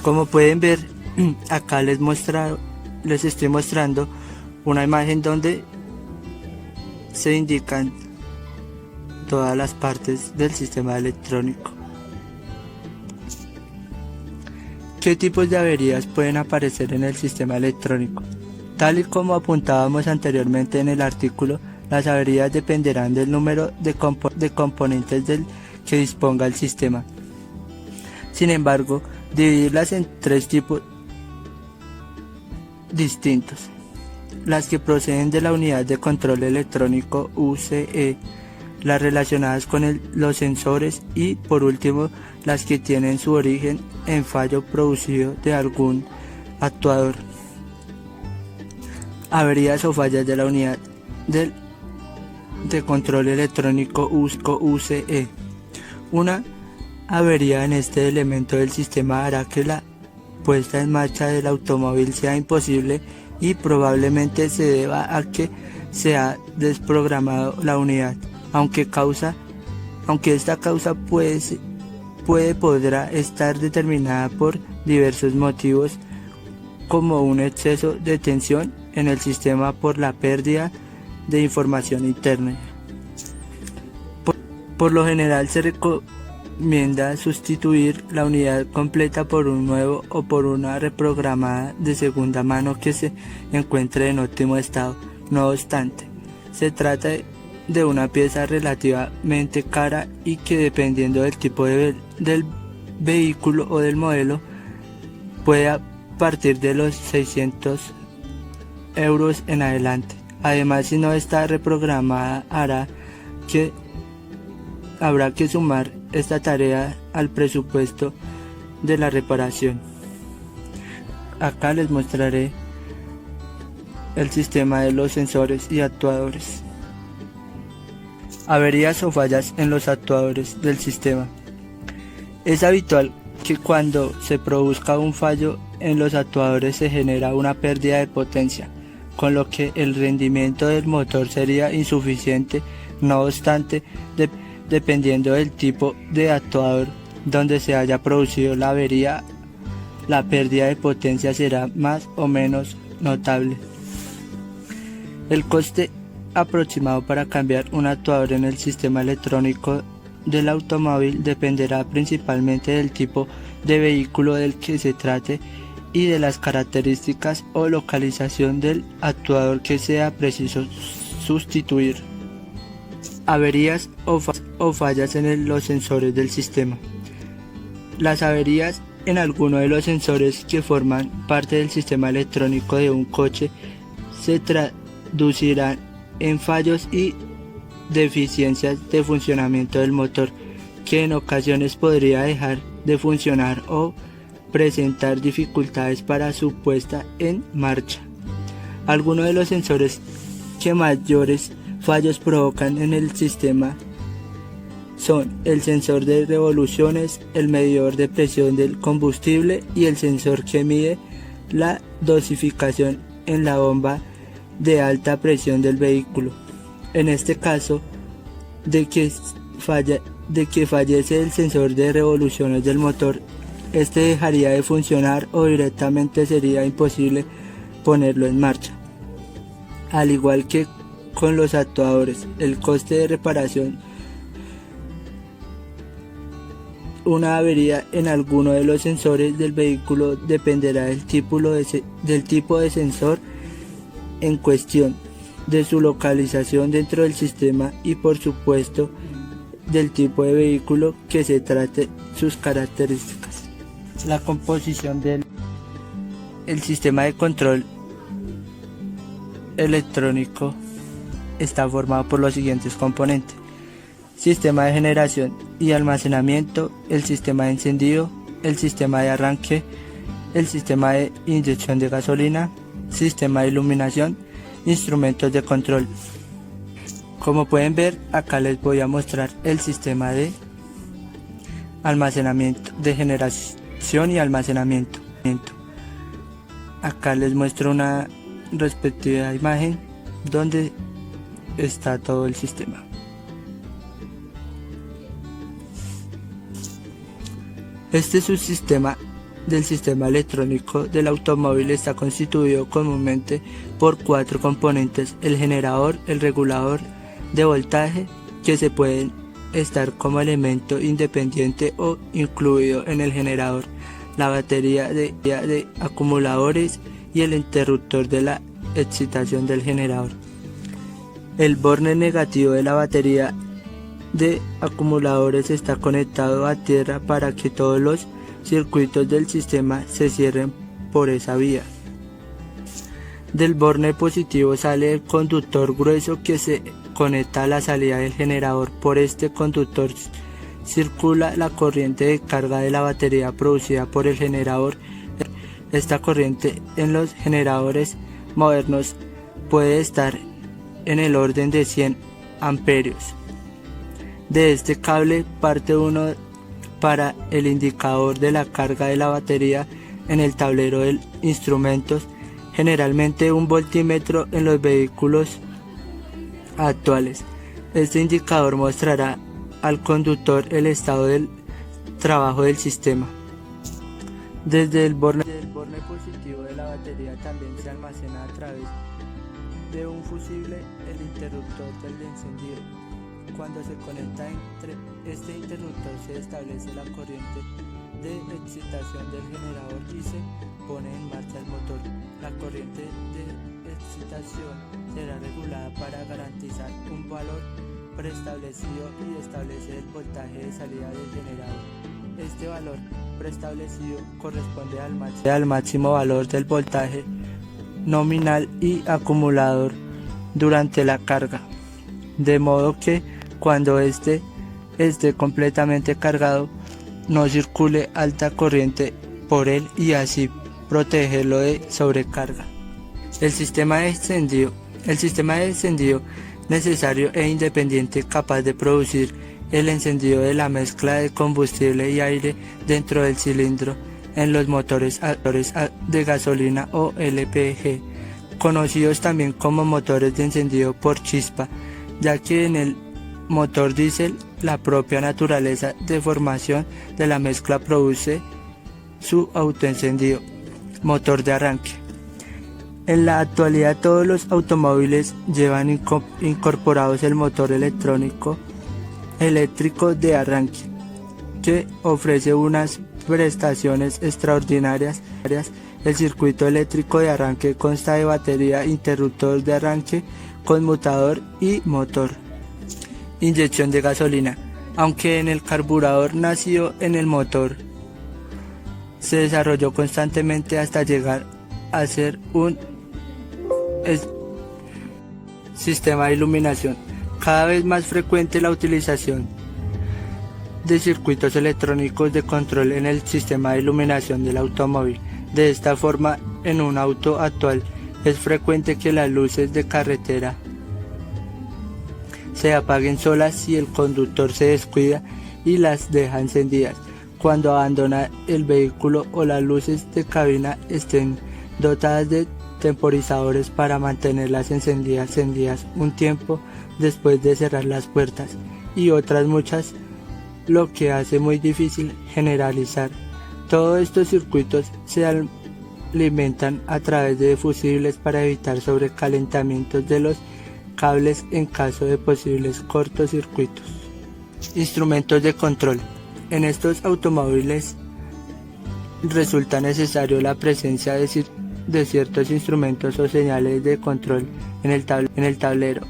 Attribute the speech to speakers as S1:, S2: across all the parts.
S1: Como pueden ver, acá les estoy mostrando una imagen donde se indican todas las partes del sistema electrónico. ¿Qué tipos de averías pueden aparecer en el sistema electrónico? Tal y como apuntábamos anteriormente en el artículo, las averías dependerán del número de componentes del que disponga el sistema. Sin embargo, dividirlas en 3 tipos distintos: las que proceden de la unidad de control electrónico UCE, las relacionadas con los sensores y, por último, las que tienen su origen en fallo producido de algún actuador. Averías o fallas de la unidad de control electrónico UCE. Una avería en este elemento del sistema hará que la puesta en marcha del automóvil sea imposible y probablemente se deba a que se ha desprogramado la unidad, aunque esta causa podrá estar determinada por diversos motivos, como un exceso de tensión en el sistema por la pérdida de información interna. Por lo general se recomienda sustituir la unidad completa por un nuevo o por una reprogramada de segunda mano que se encuentre en óptimo estado. No obstante, se trata de una pieza relativamente cara y que, dependiendo del tipo del vehículo o del modelo, puede partir de los 600 euros en adelante. Además, si no está reprogramada, habrá que sumar esta tarea al presupuesto de la reparación. Acá les mostraré el sistema de los sensores y actuadores. Averías o fallas en los actuadores del sistema. Es habitual que cuando se produzca un fallo en los actuadores se genera una pérdida de potencia, con lo que el rendimiento del motor sería insuficiente. No obstante, dependiendo del tipo de actuador donde se haya producido la avería, la pérdida de potencia será más o menos notable. El coste aproximado para cambiar un actuador en el sistema electrónico del automóvil dependerá principalmente del tipo de vehículo del que se trate y de las características o localización del actuador que sea preciso sustituir. Averías o fallas en los sensores del sistema. Las averías en alguno de los sensores que forman parte del sistema electrónico de un coche se traducirán en fallos y deficiencias de funcionamiento del motor, que en ocasiones podría dejar de funcionar o presentar dificultades para su puesta en marcha. Algunos de los sensores que mayores fallos provocan en el sistema son el sensor de revoluciones, el medidor de presión del combustible y el sensor que mide la dosificación en la bomba de alta presión del vehículo. En este caso, de que fallece el sensor de revoluciones del motor, este dejaría de funcionar o directamente sería imposible ponerlo en marcha. Al igual que con los actuadores, el coste de reparación. Una avería en alguno de los sensores del vehículo dependerá del tipo de sensor en cuestión, de su localización dentro del sistema y, por supuesto, del tipo de vehículo que se trate, sus características. La composición del sistema de control electrónico está formado por los siguientes componentes: sistema de generación y almacenamiento, el sistema de encendido, el sistema de arranque, el sistema de inyección de gasolina, sistema de iluminación, instrumentos de control. Como pueden ver, acá les voy a mostrar el sistema de almacenamiento, de generación y almacenamiento. Acá les muestro una respectiva imagen donde está todo el sistema. Este subsistema del sistema electrónico del automóvil está constituido comúnmente por 4 componentes: el generador, el regulador de voltaje, que se pueden estar como elemento independiente o incluido en el generador, la batería de acumuladores y el interruptor de la excitación del generador. El borne negativo de la batería de acumuladores está conectado a tierra para que todos los circuitos del sistema se cierren por esa vía. Del borne positivo sale el conductor grueso que se conecta a la salida del generador. Por este conductor circula la corriente de carga de la batería producida por el generador. Esta corriente en los generadores modernos puede estar en el orden de 100 amperios. De este cable parte uno para el indicador de la carga de la batería en el tablero de instrumentos, generalmente un voltímetro en los vehículos actuales. Este indicador mostrará al conductor el estado del trabajo del sistema. Desde el borne positivo de la batería también se almacena a través de un fusible el interruptor del encendido. Cuando se conecta entre este interruptor se establece la corriente de excitación del generador y se pone en marcha el motor. La corriente de excitación será regulada para garantizar un valor preestablecido y establecer el voltaje de salida del generador. Este valor preestablecido corresponde al máximo valor del voltaje nominal y acumulador durante la carga, de modo que cuando esté completamente cargado no circule alta corriente por él y así protegerlo de sobrecarga. El sistema de encendido necesario e independiente capaz de producir el encendido de la mezcla de combustible y aire dentro del cilindro en los motores de gasolina o LPG, conocidos también como motores de encendido por chispa, ya que en el motor diésel la propia naturaleza de formación de la mezcla produce su autoencendido. Motor de arranque. En la actualidad todos los automóviles llevan incorporados el motor eléctrico de arranque, que ofrece unas prestaciones extraordinarias. El circuito eléctrico de arranque consta de batería, interruptor de arranque, conmutador y motor. Inyección de gasolina. Aunque en el carburador nació en el motor, se desarrolló constantemente hasta llegar a ser un sistema de iluminación. Cada vez más frecuente la utilización de circuitos electrónicos de control en el sistema de iluminación del automóvil. De esta forma, en un auto actual es frecuente que las luces de carretera se apaguen solas si el conductor se descuida y las deja encendidas. Cuando abandona el vehículo o las luces de cabina estén dotadas de temporizadores para mantenerlas encendidas un tiempo después de cerrar las puertas, y otras muchas, lo que hace muy difícil generalizar. Todos estos circuitos se alimentan a través de fusibles para evitar sobrecalentamientos de los cables en caso de posibles cortocircuitos. Instrumentos de control. En estos automóviles resulta necesario la presencia de ciertos instrumentos o señales de control en el tablero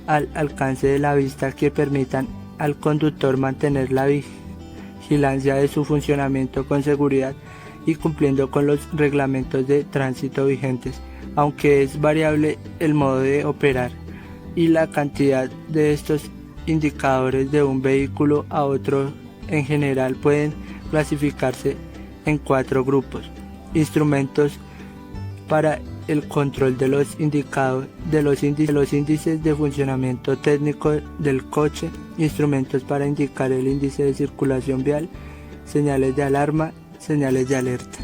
S1: al alcance de la vista que permitan al conductor mantener la vigilancia de su funcionamiento con seguridad y cumpliendo con los reglamentos de tránsito vigentes. Aunque es variable el modo de operar y la cantidad de estos indicadores de un vehículo a otro, en general pueden clasificarse en 4 grupos: instrumentos para el control de los índices de funcionamiento técnico del coche, instrumentos para indicar el índice de circulación vial, señales de alarma, señales de alerta.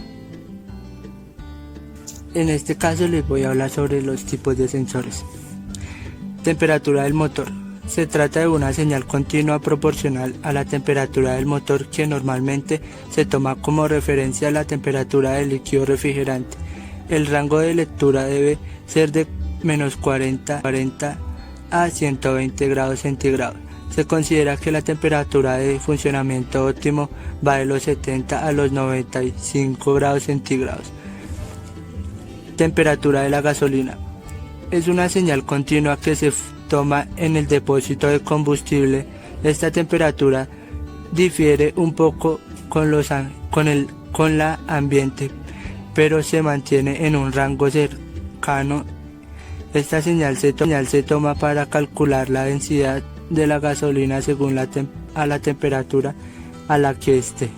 S1: En este caso les voy a hablar sobre los tipos de sensores. Temperatura del motor. Se trata de una señal continua proporcional a la temperatura del motor que normalmente se toma como referencia a la temperatura del líquido refrigerante. El rango de lectura debe ser de -40 a 120 grados centígrados. Se considera que la temperatura de funcionamiento óptimo va de los 70 a los 95 grados centígrados. Temperatura de la gasolina. Es una señal continua que se toma en el depósito de combustible. Esta temperatura difiere un poco con la ambiente, pero se mantiene en un rango cercano. Esta señal se toma para calcular la densidad de la gasolina según la temperatura a la que esté.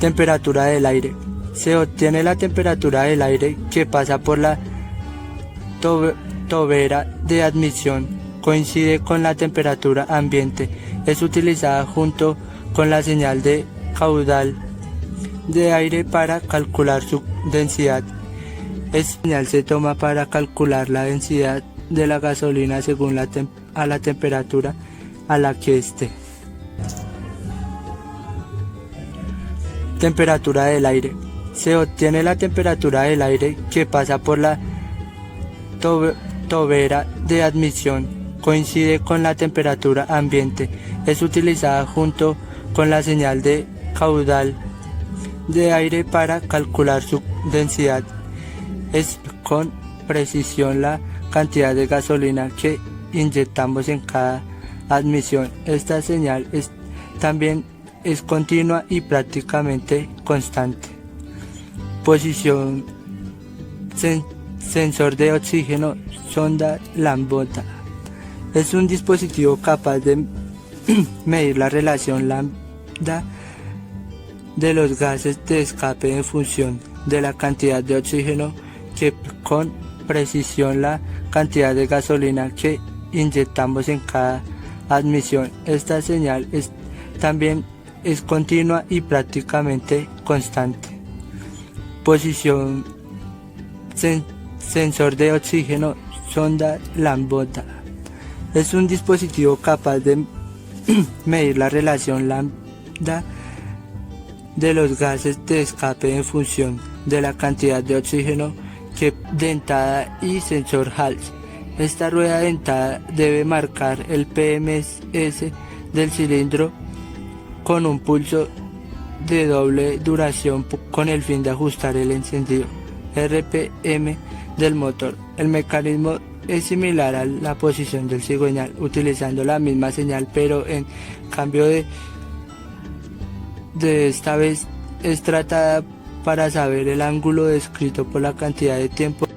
S1: Temperatura del aire. Se obtiene la temperatura del aire que pasa por la tobera de admisión. Coincide con la temperatura ambiente. Es utilizada junto con la señal de caudal de aire para calcular su densidad. Esta señal se toma para calcular la densidad de la gasolina según la temperatura a la que esté. Temperatura del aire. Se obtiene la temperatura del aire que pasa por la tobera de admisión. Coincide con la temperatura ambiente. Es utilizada junto con la señal de caudal de aire para calcular su densidad. Es con precisión la cantidad de gasolina que inyectamos en cada admisión. Esta señal también es continua y prácticamente constante. Posición sensor de oxígeno, sonda lambda. Es un dispositivo capaz de medir la relación lambda de los gases de escape en función de la cantidad de oxígeno que con precisión la cantidad de gasolina que inyectamos en cada admisión. Esta señal también es continua y prácticamente constante. Posición sensor de oxígeno, sonda lambda. Es un dispositivo capaz de medir la relación lambda de los gases de escape en función de la cantidad de oxígeno que dentada y sensor Hall. Esta rueda dentada debe marcar el PMS del cilindro con un pulso de doble duración con el fin de ajustar el encendido RPM del motor. El mecanismo es similar a la posición del cigüeñal, utilizando la misma señal, pero en cambio de esta vez es tratada para saber el ángulo descrito por la cantidad de tiempo